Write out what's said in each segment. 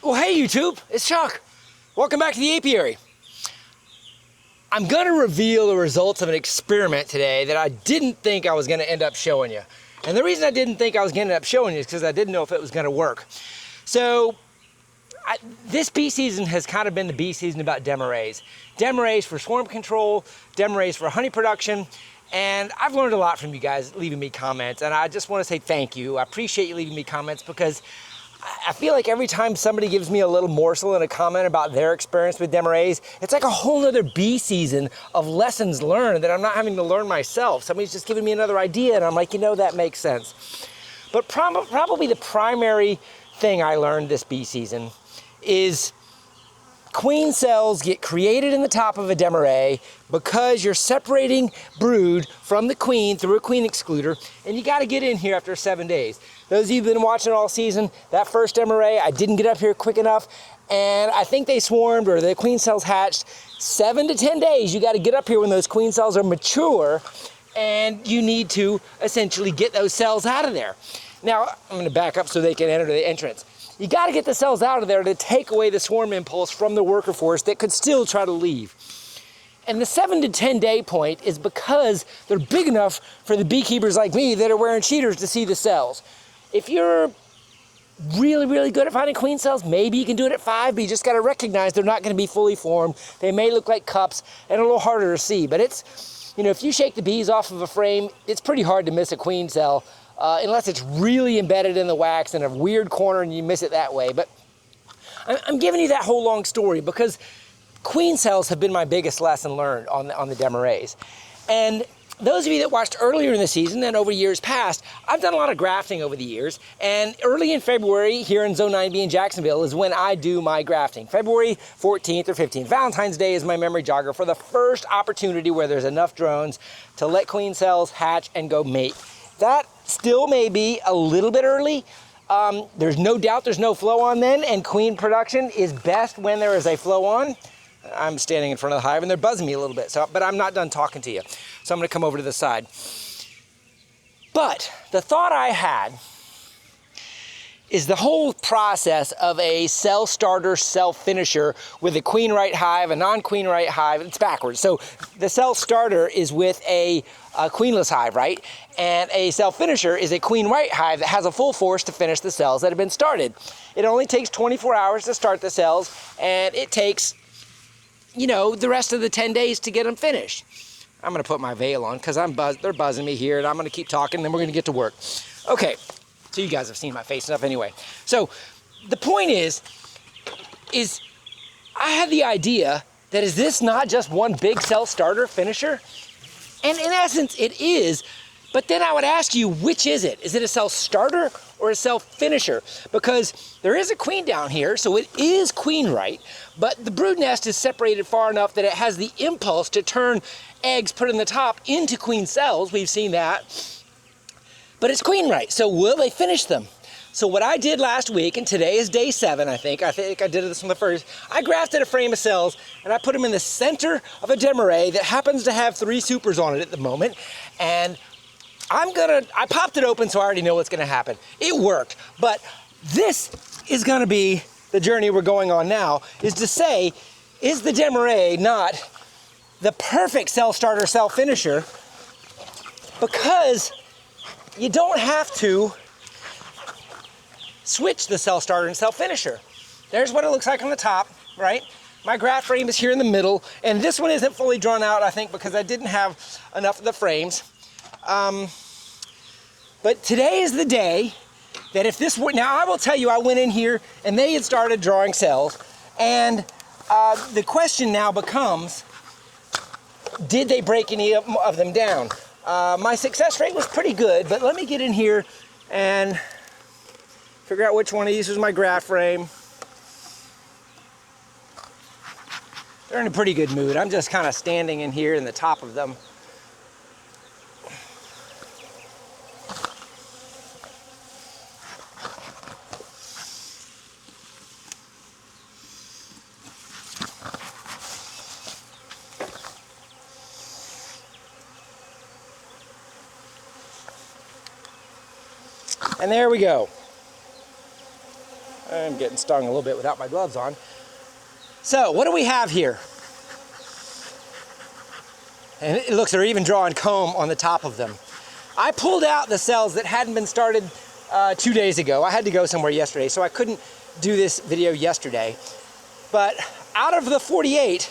Well, hey YouTube, it's Chuck. Welcome back to the Apiary. I'm gonna reveal the results of an experiment today that I didn't think I was gonna end up showing you. And the reason I didn't think I was gonna end up showing you is because I didn't know if it was gonna work. So, this bee season has kind of been the bee season about Demarees. Demarees for swarm control, Demarees for honey production, and I've learned a lot from you guys leaving me comments, and I just wanna say thank you. I appreciate you leaving me comments because I feel like every time somebody gives me a little morsel in a comment about their experience with Demarees, it's like a whole nother bee season of lessons learned that I'm not having to learn myself. Somebody's just giving me another idea and I'm like, you know, that makes sense. But probably the primary thing I learned this bee season is queen cells get created in the top of a Demaree because you're separating brood from the queen through a queen excluder, and you gotta get in here after 7 days. Those of you who've been watching all season, that first Demaree, I didn't get up here quick enough, and I think they swarmed, or the queen cells hatched 7 to 10 days. You gotta get up here when those queen cells are mature, and you need to essentially get those cells out of there. Now, I'm gonna back up so they can enter the entrance. You gotta get the cells out of there to take away the swarm impulse from the worker force that could still try to leave. And the 7 to 10 day point is because they're big enough for the beekeepers like me that are wearing cheaters to see the cells. If you're really, really good at finding queen cells, maybe you can do it at 5, but you just gotta recognize they're not gonna be fully formed. They may look like cups and a little harder to see, but it's, you know, if you shake the bees off of a frame, it's pretty hard to miss a queen cell. Unless it's really embedded in the wax in a weird corner and you miss it that way. But I'm giving you that whole long story because queen cells have been my biggest lesson learned on the Demarees. And those of you that watched earlier in the season and over years past, I've done a lot of grafting over the years. And early in February here in Zone 9B in Jacksonville is when I do my grafting. February 14th or 15th. Valentine's Day is my memory jogger for the first opportunity where there's enough drones to let queen cells hatch and go mate. That still may be a little bit early. There's no doubt there's no flow on then, and queen production is best when there is a flow on. I'm standing in front of the hive and they're buzzing me a little bit, but I'm not done talking to you. So I'm gonna come over to the side. But the thought I had is the whole process of a cell starter, cell finisher with a queen right hive, a non-queen right hive, it's backwards. So the cell starter is with a queenless hive, right? And a cell finisher is a queen right hive that has a full force to finish the cells that have been started. It only takes 24 hours to start the cells, and it takes, you know, the rest of the 10 days to get them finished. I'm gonna put my veil on because they're buzzing me here, and I'm gonna keep talking, and then we're gonna get to work. Okay. So you guys have seen my face enough anyway. So the point is I had the idea that is this not just one big cell starter finisher? And in essence it is, but then I would ask you, which is it? Is it a cell starter or a cell finisher? Because there is a queen down here, so it is queen right, but the brood nest is separated far enough that it has the impulse to turn eggs put in the top into queen cells. We've seen that. But it's queen right, so will they finish them? So what I did last week, and today is day 7, I think I did this on the first, I grafted a frame of cells and I put them in the center of a Demaree that happens to have 3 supers on it at the moment. And I popped it open so I already know what's gonna happen. It worked, but this is gonna be the journey we're going on now, is to say, is the Demaree not the perfect cell starter, cell finisher? Because you don't have to switch the cell starter and cell finisher. There's what it looks like on the top, right? My graft frame is here in the middle, and this one isn't fully drawn out, I think, because I didn't have enough of the frames. But today is the day that if this were, now I will tell you, I went in here and they had started drawing cells, and the question now becomes, did they break any of them down? My success rate was pretty good, but let me get in here and figure out which one of these was my graft frame. They're in a pretty good mood. I'm just kind of standing in here in the top of them. And there we go. I'm getting stung a little bit without my gloves on. So what do we have here? And it looks, they're even drawing comb on the top of them. I pulled out the cells that hadn't been started 2 days ago. I had to go somewhere yesterday, so I couldn't do this video yesterday. But out of the 48,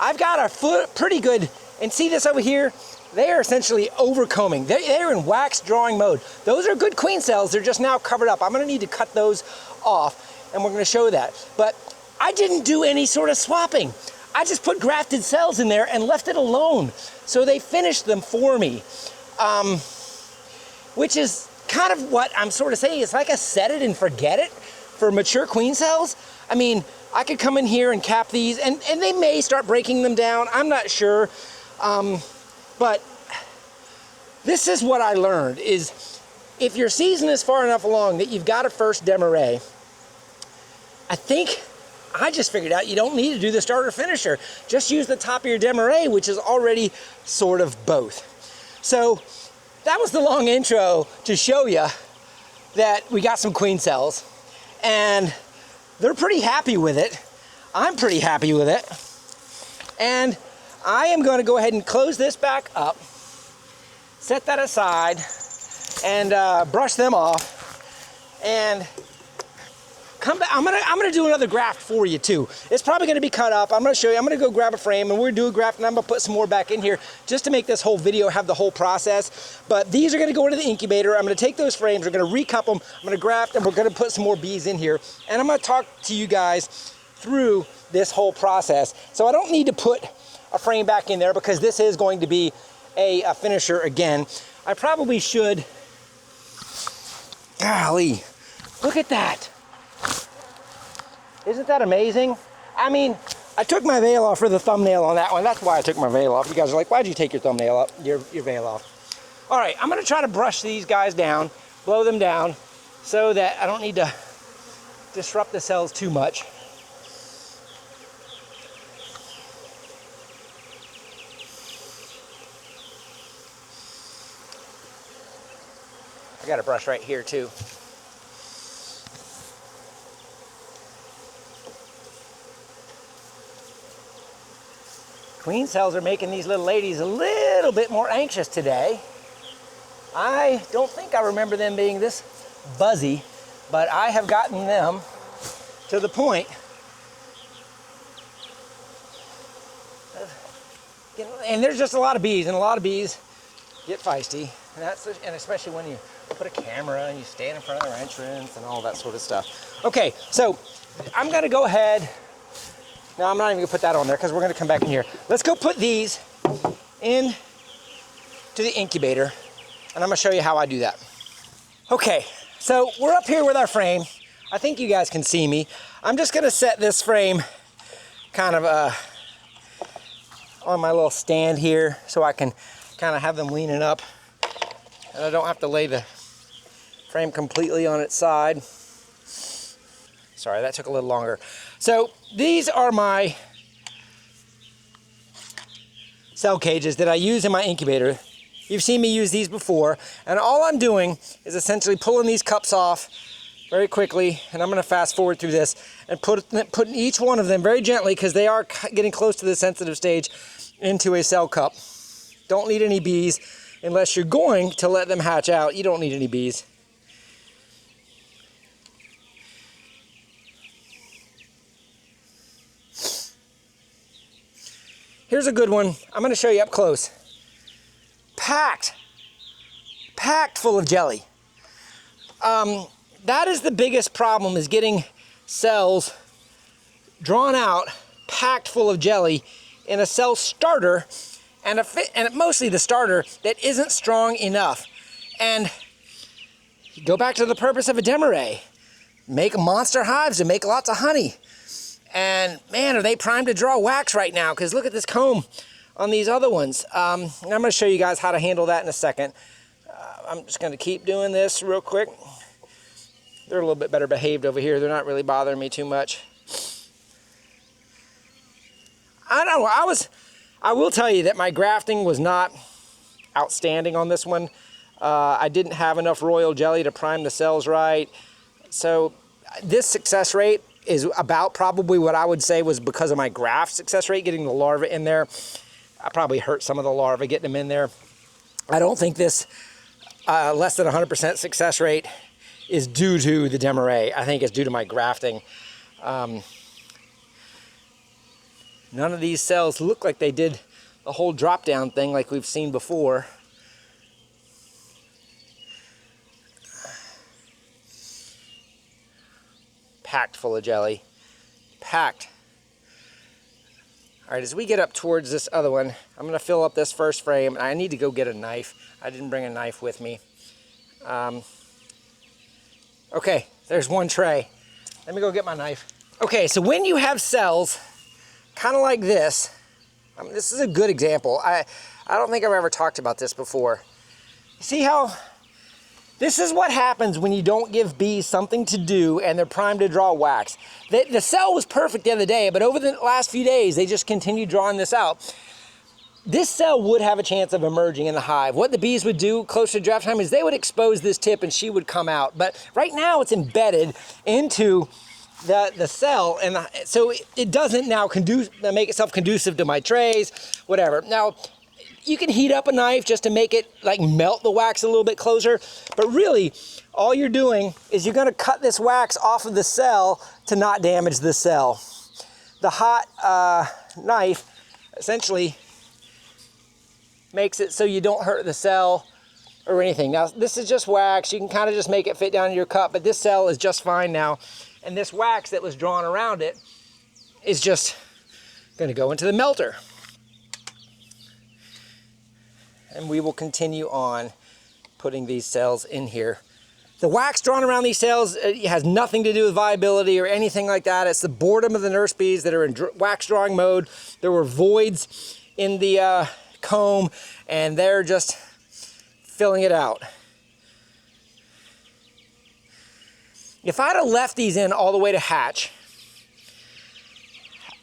I've got a pretty good, and see this over here? They are essentially overcombing. They're in wax drawing mode. Those are good queen cells. They're just now covered up. I'm gonna need to cut those off, and we're gonna show that. But I didn't do any sort of swapping. I just put grafted cells in there and left it alone. So they finished them for me, which is kind of what I'm sort of saying. It's like a set it and forget it for mature queen cells. I mean, I could come in here and cap these, and they may start breaking them down. I'm not sure. But this is what I learned, is if your season is far enough along that you've got a first Demaree, I just figured out you don't need to do the starter finisher. Just use the top of your Demaree, which is already sort of both. So that was the long intro to show you that we got some queen cells, and they're pretty happy with it. I'm pretty happy with it. And I am going to go ahead and close this back up, set that aside, and brush them off, and come back. I'm gonna do another graft for you too. It's probably gonna be cut up. I'm gonna show you. I'm gonna go grab a frame, and we're gonna do a graft, and I'm gonna put some more back in here just to make this whole video have the whole process. But these are gonna go into the incubator. I'm gonna take those frames, we're gonna recup them, I'm gonna graft, and we're gonna put some more bees in here. And I'm gonna talk to you guys through this whole process. So I don't need to put a frame back in there because this is going to be a finisher again. I probably should. Golly, look at that. Isn't that amazing? I mean, I took my veil off for the thumbnail on that one. That's why I took my veil off. You guys are like, why'd you take your thumbnail up, your veil off? All right, I'm gonna try to brush these guys down, blow them down, so that I don't need to disrupt the cells too much. I got a brush right here too. Queen cells are making these little ladies a little bit more anxious today. I don't think I remember them being this buzzy, but I have gotten them to the point of, and there's just a lot of bees, and a lot of bees get feisty, and especially when you put a camera and you stand in front of their entrance and all that sort of stuff. Okay, so I'm gonna go ahead. No, I'm not even gonna put that on there because we're gonna come back in here. Let's go put these in to the incubator, and I'm gonna show you how I do that. Okay, so we're up here with our frame. I think you guys can see me. I'm just gonna set this frame kind of on my little stand here so I can kind of have them leaning up, and I don't have to lay the frame completely on its side. Sorry, that took a little longer. So these are my cell cages that I use in my incubator. You've seen me use these before, and all I'm doing is essentially pulling these cups off very quickly, and I'm going to fast forward through this and putting each one of them very gently, because they are getting close to the sensitive stage, into a cell cup. Don't need any bees unless you're going to let them hatch out. You don't need any bees. Here's a good one. I'm going to show you up close. Packed full of jelly. That is the biggest problem, is getting cells drawn out, packed full of jelly in a cell starter, and mostly the starter that isn't strong enough. And go back to the purpose of a Demaree. Make monster hives and make lots of honey. And man, are they primed to draw wax right now, because look at this comb on these other ones. And I'm going to show you guys how to handle that in a second. I'm just going to keep doing this real quick. They're a little bit better behaved over here. They're not really bothering me too much. I don't know. I will tell you that my grafting was not outstanding on this one. I didn't have enough royal jelly to prime the cells right. So This success rate is about probably what I would say was because of my graft success rate, getting the larvae in there. I probably hurt some of the larvae getting them in there. I don't think this less than 100% success rate is due to the Demaree. I think it's due to my grafting. None of these cells look like they did the whole drop down thing like we've seen before. Packed full of jelly. Packed. All right, as we get up towards this other one, I'm gonna fill up this first frame. I need to go get a knife. I didn't bring a knife with me. Okay, there's one tray. Let me go get my knife. Okay, so when you have cells kind of like this, this is a good example. I don't think I've ever talked about this before. You see how this is what happens when you don't give bees something to do and they're primed to draw wax. The cell was perfect the other day, but over the last few days, they just continued drawing this out. This cell would have a chance of emerging in the hive. What the bees would do closer to draft time is they would expose this tip and she would come out. But right now it's embedded into the cell, and so it doesn't now make itself conducive to my trays, whatever. Now, you can heat up a knife just to make it like melt the wax a little bit closer, but really all you're doing is you're gonna cut this wax off of the cell to not damage the cell. The hot knife essentially makes it so you don't hurt the cell or anything. Now this is just wax, you can kind of just make it fit down in your cup, but this cell is just fine now. And this wax that was drawn around it is just gonna go into the melter. And we will continue on putting these cells in here. The wax drawn around these cells has nothing to do with viability or anything like that. It's the boredom of the nurse bees that are in wax drawing mode. There were voids in the comb and they're just filling it out. If I'd have left these in all the way to hatch,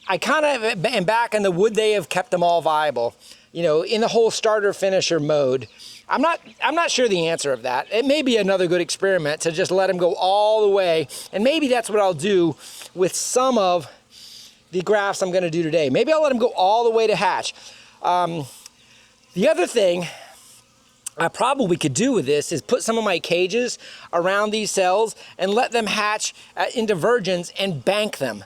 I kind of am back in the would they have kept them all viable, you know, in the whole starter finisher mode. I'm not sure the answer of that. It may be another good experiment to just let them go all the way, and maybe that's what I'll do with some of the grafts I'm going to do today. Maybe I'll let them go all the way to hatch. The other thing I probably could do with this is put some of my cages around these cells and let them hatch into virgins and bank them.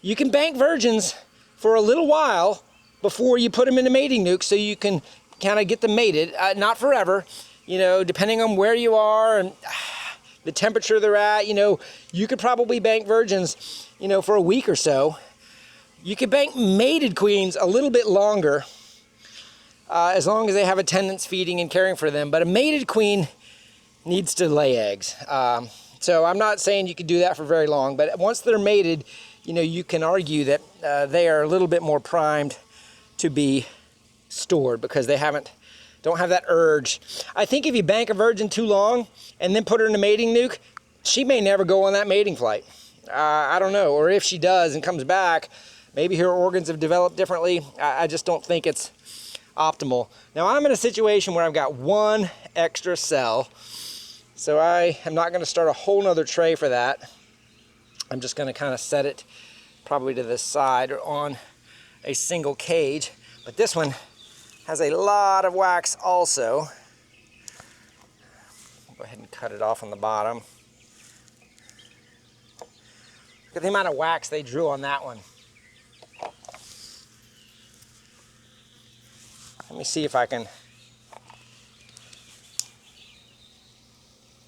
You can bank virgins for a little while before you put them into mating nukes so you can kind of get them mated. Not forever, you know, depending on where you are and the temperature they're at, you know, you could probably bank virgins, you know, for a week or so. You could bank mated queens a little bit longer, as long as they have attendants feeding and caring for them. But a mated queen needs to lay eggs. So I'm not saying you could do that for very long, but once they're mated, you know, you can argue that they are a little bit more primed to be stored because they don't have that urge. I think if you bank a virgin too long and then put her in a mating nuke, she may never go on that mating flight. I don't know, or if she does and comes back, maybe her organs have developed differently. I just don't think it's optimal. Now I'm in a situation where I've got one extra cell, so I am not going to start a whole nother tray for that. I'm just going to kind of set it probably to the side or on a single cage, but this one has a lot of wax also. Go ahead and cut it off on the bottom. Look at the amount of wax they drew on that one. Let me see if I can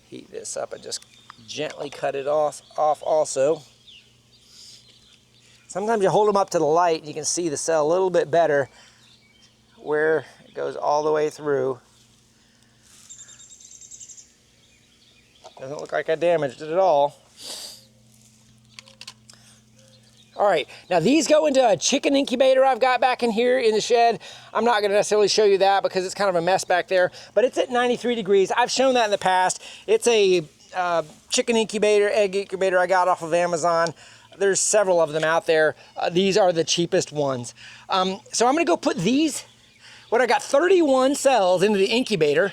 heat this up and just gently cut it off also. Sometimes you hold them up to the light and you can see the cell a little bit better where it goes all the way through. Doesn't look like I damaged it at all. All right, now these go into a chicken incubator I've got back in here in the shed. I'm not gonna necessarily show you that because it's kind of a mess back there, but it's at 93 degrees. I've shown that in the past. It's a chicken incubator, egg incubator I got off of Amazon. There's several of them out there. These are the cheapest ones. So I'm gonna go put these, I got 31 cells into the incubator.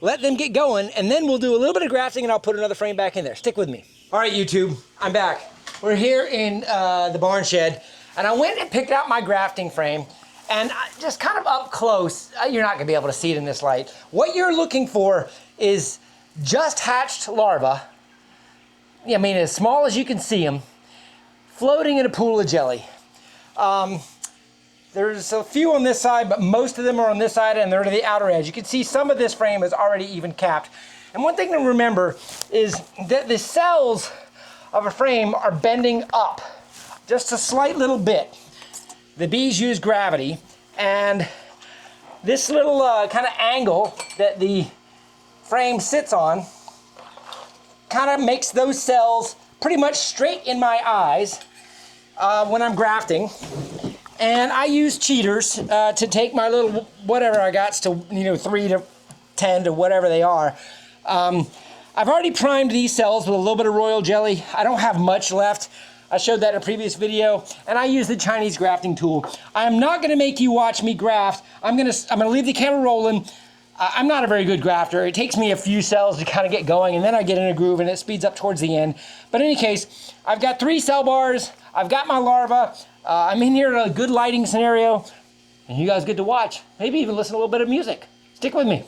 let them get going, and then we'll do a little bit of grafting and I'll put another frame back in there. Stick with me. All right, YouTube, I'm back. We're here in the barn shed, and I went and picked out my grafting frame, and just kind of up close, you're not gonna be able to see it in this light. What you're looking for is just hatched larvae, I mean, as small as you can see them, floating in a pool of jelly. There's a few on this side, but most of them are on this side and they're to the outer edge. You can see some of this frame is already even capped. And one thing to remember is that the cells of a frame are bending up just a slight little bit. The bees use gravity, and this little kind of angle that the frame sits on kind of makes those cells pretty much straight in my eyes when I'm grafting. And I use cheaters to take my little whatever I got to 3 to 10 to whatever they are. I've already primed these cells with a little bit of royal jelly. I don't have much left. I showed that in a previous video, and I use the Chinese grafting tool. I am not gonna make you watch me graft. I'm gonna leave the camera rolling. I'm not a very good grafter. It takes me a few cells to kind of get going, and then I get in a groove and it speeds up towards the end. But in any case, I've got 3 cell bars. I've got my larva. I'm in here in a good lighting scenario, and you guys get to watch. Maybe even listen to a little bit of music. Stick with me.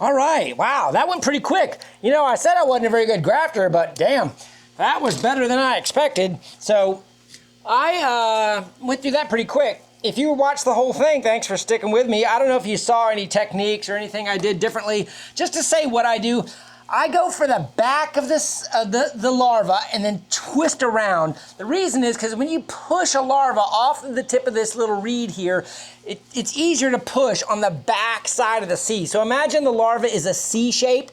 All right, wow, that went pretty quick. You know, I said I wasn't a very good grafter, but damn, that was better than I expected. So I went through that pretty quick. If you watched the whole thing, thanks for sticking with me. I don't know if you saw any techniques or anything I did differently. Just to say what I do, I go for the back of this, the larva and then twist around. The reason is because when you push a larva off the tip of this little reed here, it's easier to push on the back side of the C. So imagine the larva is a C shape.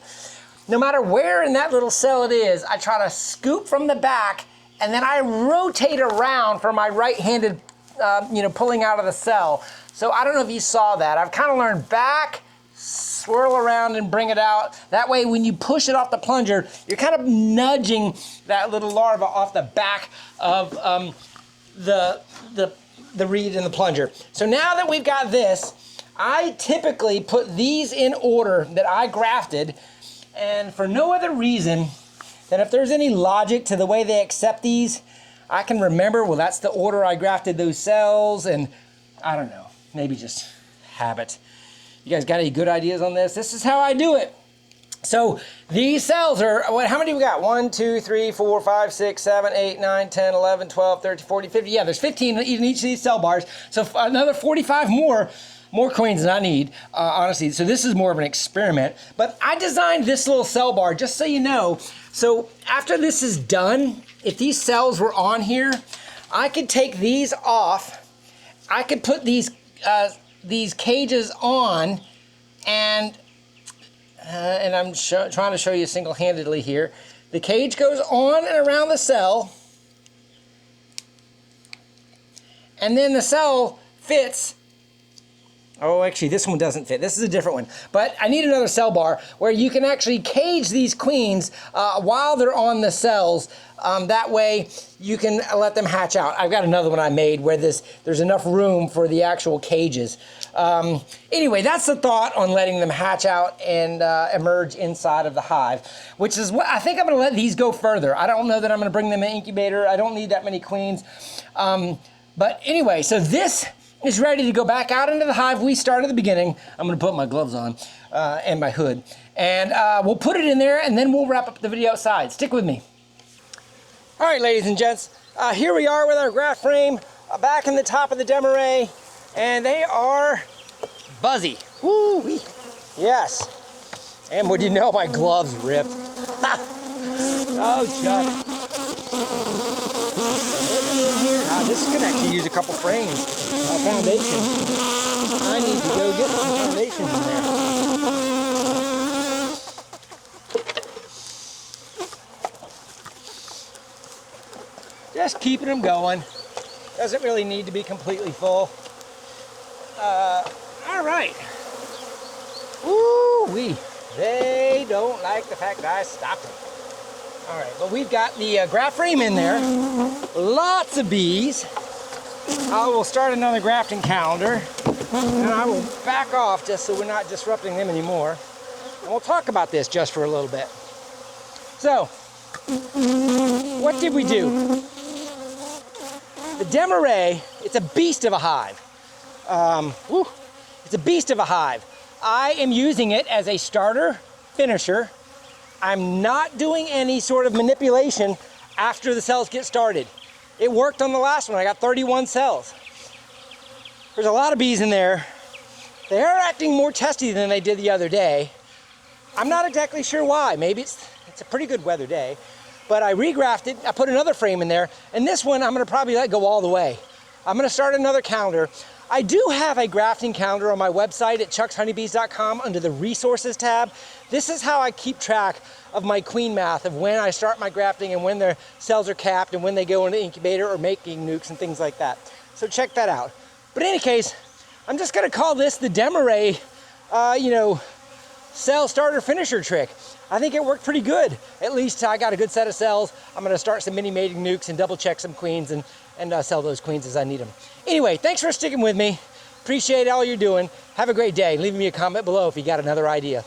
No matter where in that little cell it is, I try to scoop from the back and then I rotate around for my right-handed pulling out of the cell. So I don't know if you saw that. I've kind of learned back, swirl around and bring it out. That way when you push it off the plunger, you're kind of nudging that little larva off the back of the reed and the plunger. So now that we've got this, I typically put these in order that I grafted, and for no other reason than if there's any logic to the way they accept these, I can remember, well, that's the order I grafted those cells, and I don't know, maybe just habit. You guys got any good ideas on this? This is how I do it. So these cells are, how many we got? 1, 2, 3, 4, 5, 6, 7, 8, 9, 10, 11, 12, 13, 14, 15. Yeah, there's 15 in each of these cell bars. So another 45 more coins than I need, honestly. So this is more of an experiment. But I designed this little cell bar, just so you know. So after this is done, if these cells were on here, I could take these off. I could put these cages on, and I'm trying to show you single-handedly here. The cage goes on and around the cell, and then the cell fits Oh, actually, this one doesn't fit. This is a different one. But I need another cell bar where you can actually cage these queens while they're on the cells. That way, you can let them hatch out. I've got another one I made where there's enough room for the actual cages. Anyway, that's the thought on letting them hatch out and emerge inside of the hive, which is what I think I'm going to let these go further. I don't know that I'm going to bring them in an incubator. I don't need that many queens. But anyway, so this is ready to go back out into the hive. We start at the beginning. I'm going to put my gloves on and my hood. And we'll put it in there, and then we'll wrap up the video outside. Stick with me. All right, ladies and gents, here we are with our graft frame back in the top of the Demaree, and they are buzzy. Woo-wee. Yes. And would you know, my gloves ripped. Oh, Chuck. This is going to actually use a couple frames, foundation. I need to go get some foundation in there. Just keeping them going. Doesn't really need to be completely full. All right. Woo-wee. They don't like the fact that I stopped them. All right, but we've got the graft frame in there. Lots of bees. I will start another grafting calendar, and I will back off just so we're not disrupting them anymore. And we'll talk about this just for a little bit. So, what did we do? The Demaree, it's a beast of a hive. It's a beast of a hive. I am using it as a starter finisher. I'm not doing any sort of manipulation after the cells get started. It worked on the last one. I got 31 cells. There's a lot of bees in there. They are acting more testy than they did the other day. I'm not exactly sure why. Maybe it's a pretty good weather day. But I regrafted, I put another frame in there, and this one I'm gonna probably let go all the way. I'm gonna start another calendar. I do have a grafting calendar on my website at chuckshoneybees.com under the resources tab. This is how I keep track of my queen math, of when I start my grafting and when their cells are capped and when they go into the incubator or making nukes and things like that. So check that out. But in any case, I'm just gonna call this the Demaree, cell starter finisher trick. I think it worked pretty good. At least I got a good set of cells. I'm gonna start some mini mating nukes and double check some queens and sell those queens as I need them. Anyway, thanks for sticking with me. Appreciate all you're doing. Have a great day. Leave me a comment below if you got another idea.